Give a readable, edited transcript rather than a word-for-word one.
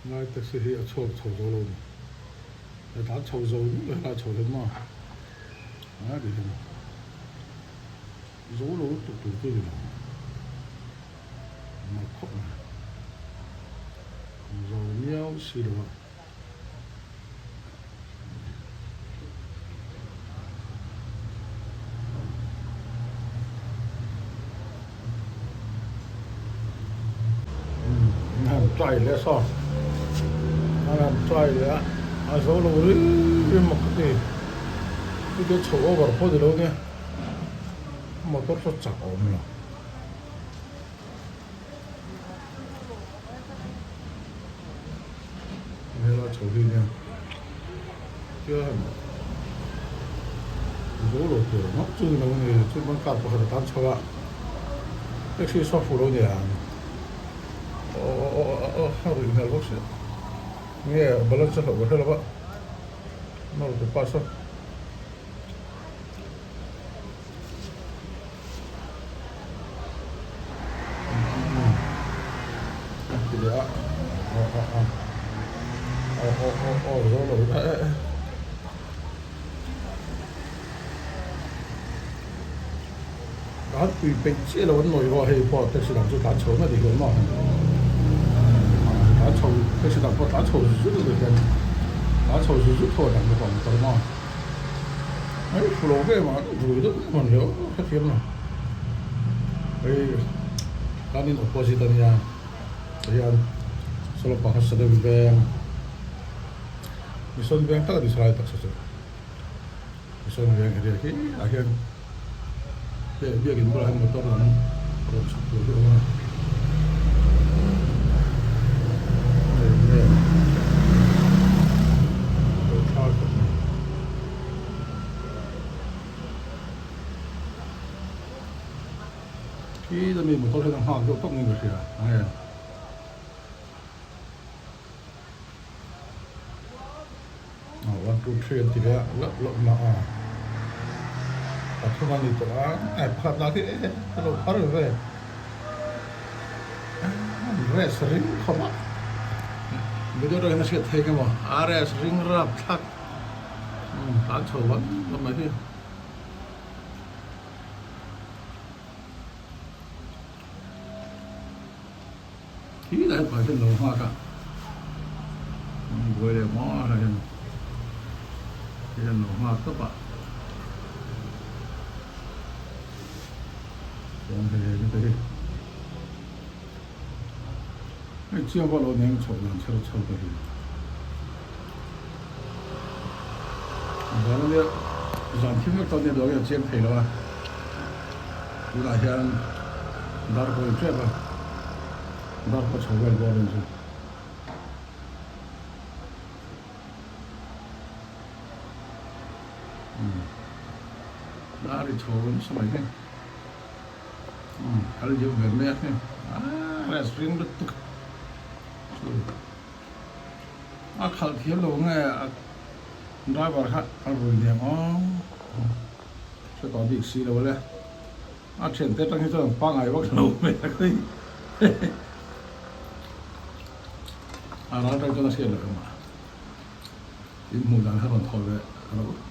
ngay taxi hi a chhawk chho zo lo ni a ta chho zo ni a chho le ma a ri ni zo lo tu tu tu ni ma khop na zo miao si lo trai le so làm trai le a số lo ri mà cái cái chỗ over có gì đâu nhé mà có số chặt ổn rồi này là chỗ gì nhé chưa số lo chưa nó chưa đâu nhé chưa bằng cả có thể tán cho bạn cái gì số phụ đâu nhé haru ina loxe nghe balance lo hela ba no te pasa ya rồi đó tùy bên chế là vẫn nổi vào hay bỏ tới sự làm cho đá chấu mà thì cái mà đá chấu tới sự làm bỏ đá chấu rút được cái đá chấu rút thôi làm cái còn tới mà ấy phụ lỗ cái mà rồi đó còn nhớ cái phim mà ấy cái này opposite nha thì anh solo bahas ada bang mison bang tak di slide tak saja mison bang dia ki akhir dia gini bola motor lah terus satu tu lah khi tadi motor sedang hang tu tak mungkin sih lah one two three thì là lộn mà không ăn được đó phát ra thì lộn phát rồi về sering không ạ bây giờ nó sẽ thấy cái mà sering rap thắt tán chầu vẫn làm mấy thế thì lại phảiเป็นlồng hoa cả vừa để mó là cái lồng hoa cấp ạ còn thế như thế cái chưa có lỗ nén chậu làm cho chậu cái gì và nó biết giảm thiếu cái tao này đó là chiếm thấy rồi cứ là hiện dar có chuyện rồi dar có chậu cái bao nhiêu dari chowon samai ke hal je verme ke restaurant betuk khal thiam lo nge driver kha arun dia se to big si lo le chen te tang hi to pa ngai wak lo me kai ra ta to na se lo ma in mu dan ha ron tho le